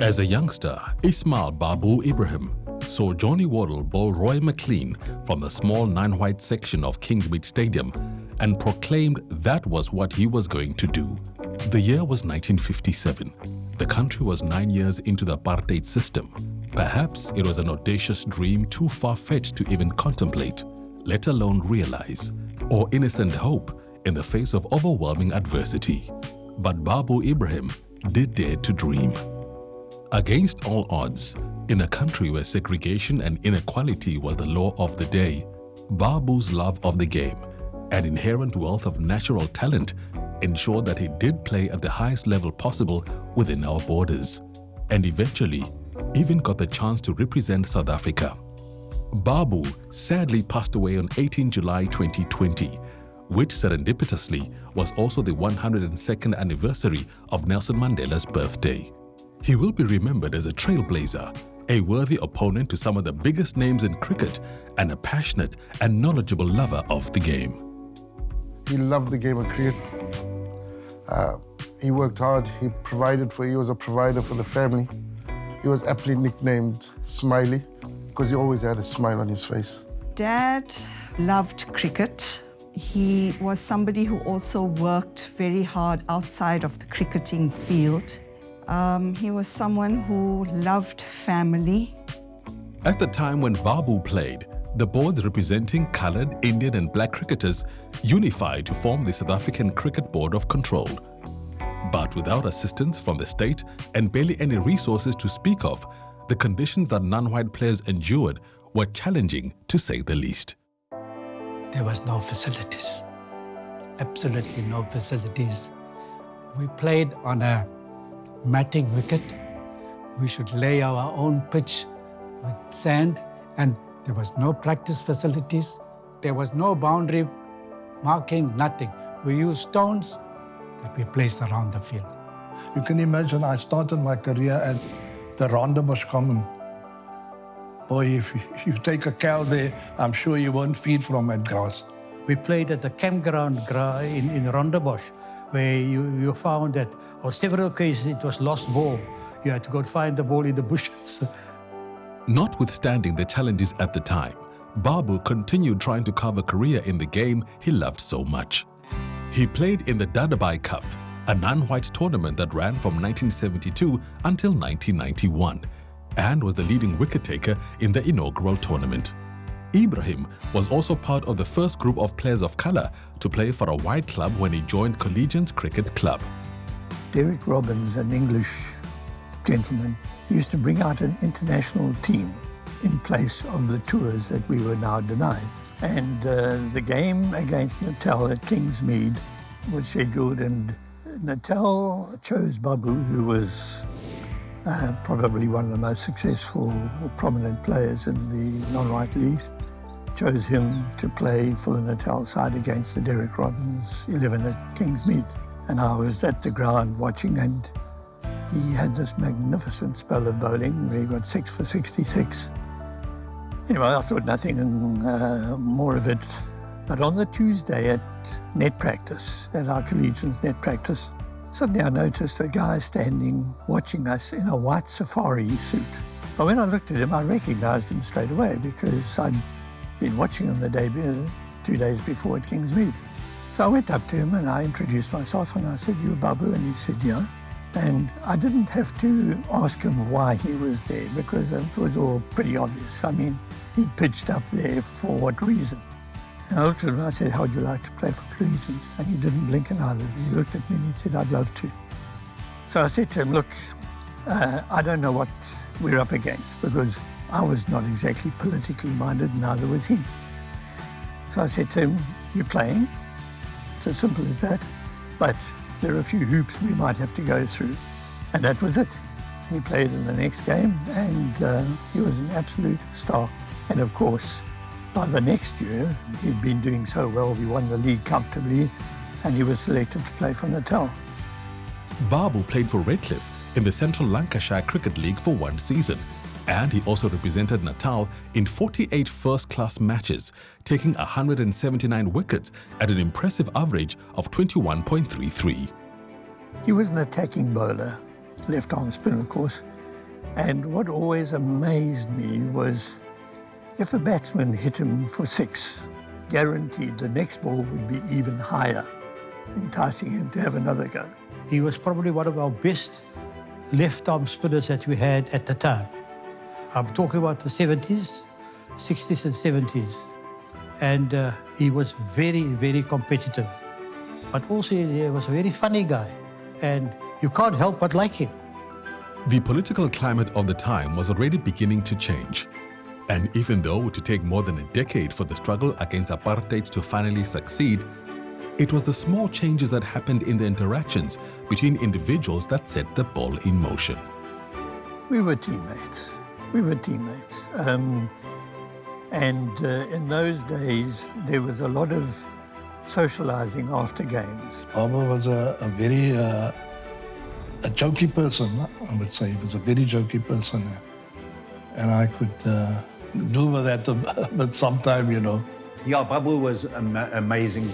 As a youngster, Ismail Baboo Ebrahim saw Johnny Waddle bowl Roy McLean from the small 9-wide section of Kingsmead Stadium and proclaimed that was what he was going to do. The year was 1957. The country was 9 years into the apartheid system. Perhaps it was an audacious dream too far-fetched to even contemplate, let alone realize, or innocent hope in the face of overwhelming adversity. But Baboo Ebrahim did dare to dream. Against all odds, in a country where segregation and inequality was the law of the day, Baboo's love of the game and inherent wealth of natural talent ensured that he did play at the highest level possible within our borders, and eventually even got the chance to represent South Africa. Baboo sadly passed away on 18 July 2020, which serendipitously was also the 102nd anniversary of Nelson Mandela's birthday. He will be remembered as a trailblazer, a worthy opponent to some of the biggest names in cricket, and a passionate and knowledgeable lover of the game. He loved the game of cricket. He worked hard. He was a provider for the family. He was aptly nicknamed Smiley because he always had a smile on his face. Dad loved cricket. He was somebody who also worked very hard outside of the cricketing field. He was someone who loved family. At the time when Baboo played, the boards representing coloured, Indian and black cricketers unified to form the South African Cricket Board of Control. But without assistance from the state and barely any resources to speak of, the conditions that non-white players endured were challenging, to say the least. There was no facilities, absolutely no facilities. We played on a matting wicket. We should lay our own pitch with sand, and there was no practice facilities. There was no boundary marking, nothing. We used stones that we placed around the field. You can imagine I started my career at the Rondebosch Common. Boy, if you take a cow there, I'm sure you won't feed from that grass. We played at the campground in Rondebosch, where you found that on several occasions it was lost ball. You had to go find the ball in the bushes. Notwithstanding the challenges at the time, Baboo continued trying to carve a career in the game he loved so much. He played in the Dadabai Cup, a non-white tournament that ran from 1972 until 1991, and was the leading wicket-taker in the inaugural tournament. Ebrahim was also part of the first group of players of colour to play for a white club when he joined Collegians Cricket Club. Derek Robbins, an English gentleman, used to bring out an international team in place of the tours that we were now denied. And the game against Natal at Kingsmead was scheduled, and Natal chose Baboo, who was probably one of the most successful or prominent players in the non-white leagues, chose him to play for the Natal side against the Derek Robbins 11 at Kingsmead. And I was at the ground watching, and he had this magnificent spell of bowling where he got 6 for 66. Anyway, I thought nothing more of it. But on the Tuesday at net practice, at our collegians net practice, suddenly I noticed a guy standing watching us in a white safari suit. But when I looked at him, I recognized him straight away because I'd been watching him the day 2 days before at Kingsmead. So I went up to him and I introduced myself and I said, "You're Baboo?" And he said, "Yeah." And I didn't have to ask him why he was there because it was all pretty obvious. I mean, he'd pitched up there for what reason? And I looked at him and I said, "How would you like to play for Collegians?" And he didn't blink an eyelid. He looked at me and he said, "I'd love to." So I said to him, "Look, I don't know what we're up against," because I was not exactly politically minded, neither was he. So I said to him, "You're playing? It's as simple as that. But there are a few hoops we might have to go through." And that was it. He played in the next game and he was an absolute star. And of course, by the next year, he'd been doing so well, we won the league comfortably and he was selected to play for Natal. Baboo played for Redcliffe in the Central Lancashire Cricket League for one season And he also represented Natal in 48 first-class matches, taking 179 wickets at an impressive average of 21.33. He was an attacking bowler, left-arm spin, of course. And what always amazed me was if the batsman hit him for 6, guaranteed the next ball would be even higher, enticing him to have another go. He was probably one of our best left-arm spinners that we had at the time. I'm talking about the 70s, 60s and 70s. And he was very, very competitive. But also he was a very funny guy. And you can't help but like him. The political climate of the time was already beginning to change. And even though it would take more than a decade for the struggle against apartheid to finally succeed, it was the small changes that happened in the interactions between individuals that set the ball in motion. We were teammates. In those days, there was a lot of socializing after games. Baboo was a very jokey person, I would say. He was a very jokey person. And I could do with that a bit sometime, you know. Yeah, Baboo was amazing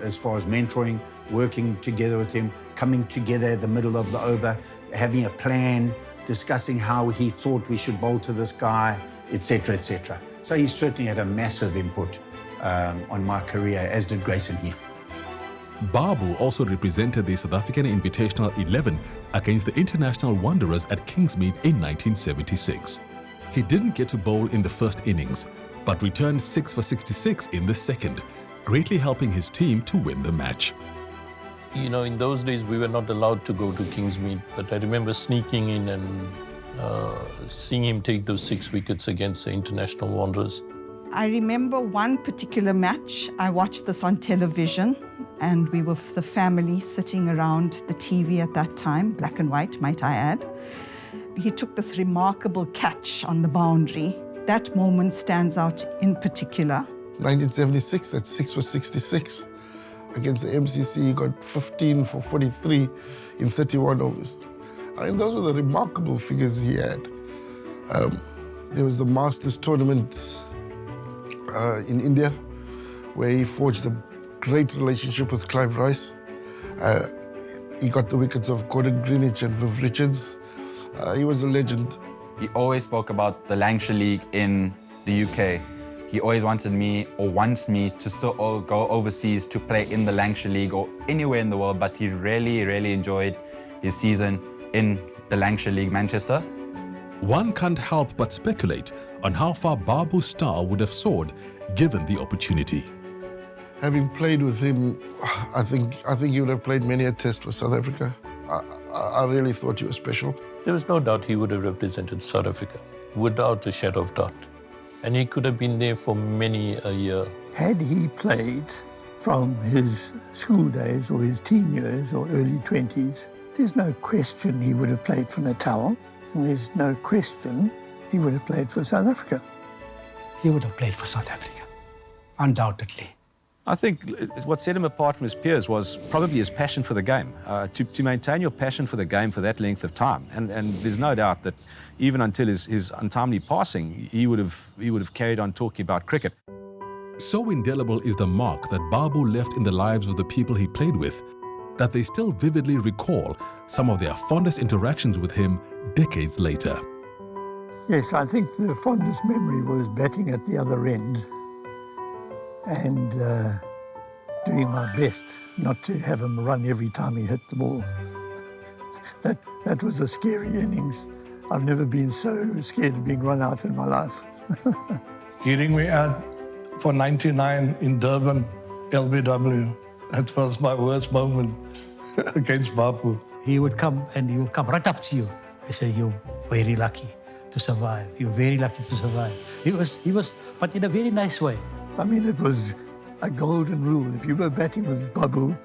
as far as mentoring, working together with him, coming together at the middle of the over, having a plan, discussing how he thought we should bowl to this guy, etc., etc. So he certainly had a massive input on my career, as did Grayson Heath. Baboo also represented the South African Invitational 11 against the International Wanderers at Kingsmead in 1976. He didn't get to bowl in the first innings, but returned 6 for 66 in the second, greatly helping his team to win the match. You know, in those days, we were not allowed to go to Kingsmead, but I remember sneaking in and seeing him take those 6 wickets against the International Wanderers. I remember one particular match. I watched this on television, and we were the family sitting around the TV at that time, black and white, might I add. He took this remarkable catch on the boundary. That moment stands out in particular. 1976, that's 6 for 66. Against the MCC, he got 15 for 43 in 31 overs. I mean, those were the remarkable figures he had. There was the Masters tournament in India, where he forged a great relationship with Clive Rice. He got the wickets of Gordon Greenwich and Viv Richards. He was a legend. He always spoke about the Lancashire League in the UK. He always wanted me, or wants me, to still go overseas to play in the Lancashire League or anywhere in the world, but he really, really enjoyed his season in the Lancashire League, Manchester. One can't help but speculate on how far Baboo's star would have soared given the opportunity. Having played with him, I think he would have played many a test for South Africa. I really thought he was special. There was no doubt he would have represented South Africa, without a shadow of doubt. And he could have been there for many a year. Had he played from his school days or his teen years or early 20s, there's no question he would have played for Natal, and there's no question he would have played for South Africa. He would have played for South Africa, undoubtedly. I think what set him apart from his peers was probably his passion for the game. To maintain your passion for the game for that length of time, and there's no doubt that even until his untimely passing, he would have carried on talking about cricket. So indelible is the mark that Baboo left in the lives of the people he played with, that they still vividly recall some of their fondest interactions with him decades later. Yes, I think the fondest memory was batting at the other end and doing my best not to have him run every time he hit the ball. That was a scary innings. I've never been so scared of being run out in my life. Hearing me out for 99 in Durban, LBW, that was my worst moment against Baboo. He would come and he would come right up to you. He said, "You're very lucky to survive. You're very lucky to survive." He was, but in a very nice way. I mean, it was a golden rule. If you were batting with Baboo,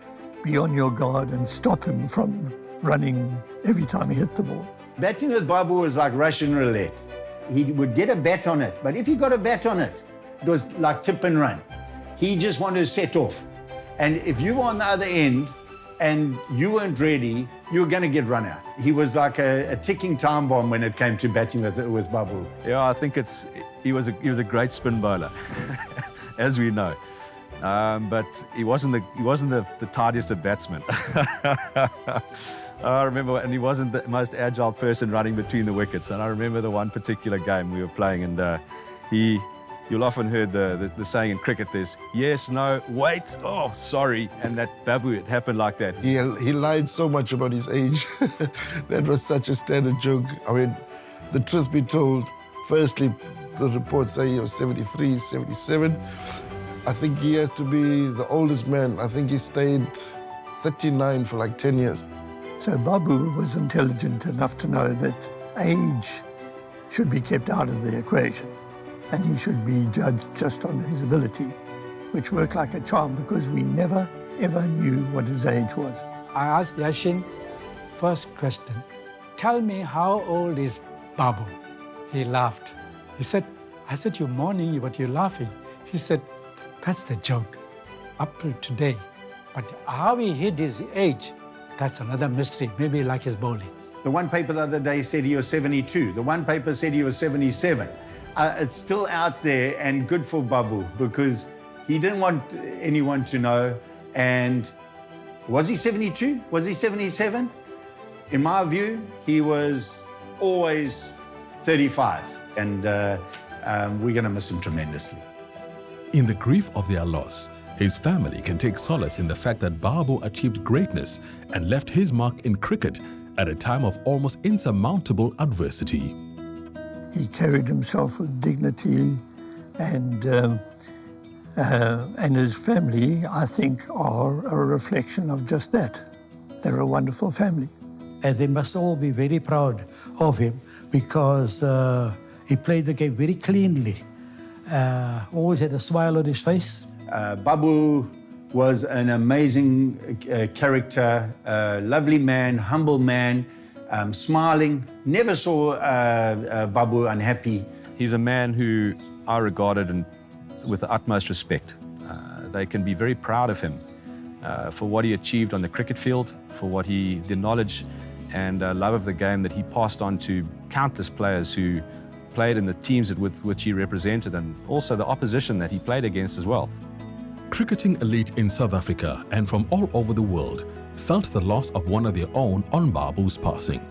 be on your guard and stop him from running every time he hit the ball. Batting with Baboo was like Russian roulette. He would get a bat on it, but if he got a bat on it, it was like tip and run. He just wanted to set off. And if you were on the other end and you weren't ready, you were going to get run out. He was like a ticking time bomb when it came to batting with Baboo. Yeah, I think he was a great spin bowler, as we know. But he wasn't the tidiest of batsmen. I remember, and he wasn't the most agile person running between the wickets. And I remember the one particular game we were playing, and you'll often hear the saying in cricket, there's yes, no, wait, oh, sorry. And that Baboo, it happened like that. He lied so much about his age. That was such a standard joke. I mean, the truth be told, firstly, the reports say he was 73, 77. I think he has to be the oldest man. I think he stayed 39 for like 10 years. So Baboo was intelligent enough to know that age should be kept out of the equation, and he should be judged just on his ability, which worked like a charm because we never, ever knew what his age was. I asked Yashin, first question, tell me how old is Baboo? He laughed. He said, I said, you're mourning, but you're laughing. He said, that's the joke, up to today. But how he hid his age, that's another mystery, maybe like his bowling. The one paper the other day said he was 72. The one paper said he was 77. It's still out there, and good for Baboo, because he didn't want anyone to know. And was he 72? Was he 77? In my view, he was always 35. And we're going to miss him tremendously. In the grief of their loss, his family can take solace in the fact that Baboo achieved greatness and left his mark in cricket at a time of almost insurmountable adversity. He carried himself with dignity, and his family, I think, are a reflection of just that. They're a wonderful family. And they must all be very proud of him because he played the game very cleanly. Always had a smile on his face. Baboo was an amazing character, lovely man, humble man, smiling. Never saw Baboo unhappy. He's a man who I regarded with the utmost respect. They can be very proud of him for what he achieved on the cricket field, for the knowledge and love of the game that he passed on to countless players who played in the teams with which he represented, and also the opposition that he played against as well. Cricketing elite in South Africa and from all over the world felt the loss of one of their own on Baboo's passing.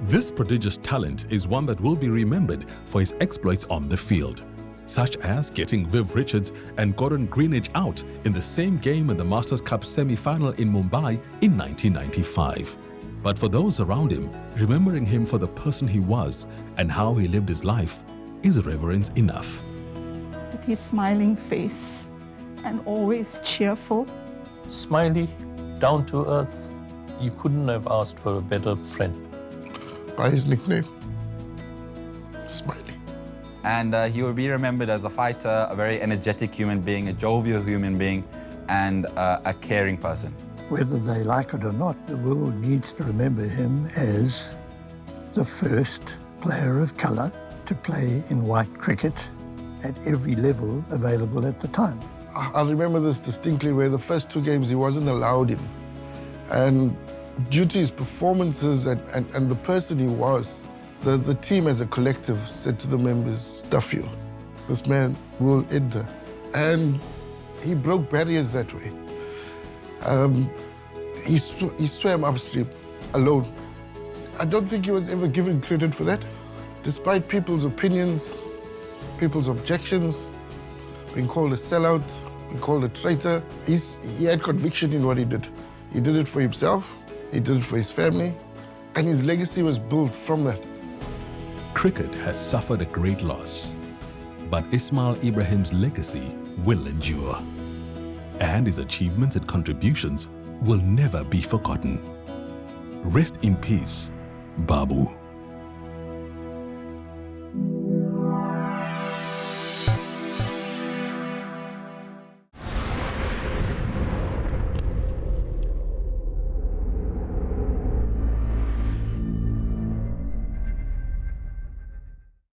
This prodigious talent is one that will be remembered for his exploits on the field, such as getting Viv Richards and Gordon Greenidge out in the same game in the Masters Cup semi-final in Mumbai in 1995. But for those around him, remembering him for the person he was and how he lived his life is reverence enough. With his smiling face and always cheerful. Smiley, down to earth. You couldn't have asked for a better friend. By his nickname, Smiley. And he will be remembered as a fighter, a very energetic human being, a jovial human being, and a caring person. Whether they like it or not, the world needs to remember him as the first player of colour to play in white cricket at every level available at the time. I remember this distinctly, where the first 2 games he wasn't allowed in. And due to his performances and the person he was, the team as a collective said to the members, stuff you. This man will enter. And he broke barriers that way. He swam upstream alone. I don't think he was ever given credit for that. Despite people's opinions, people's objections, being called a sellout, being called a traitor, he had conviction in what he did. He did it for himself, he did it for his family, and his legacy was built from that. Cricket has suffered a great loss, but Ismail Ebrahim's legacy will endure, and his achievements and contributions will never be forgotten. Rest in peace, Baboo.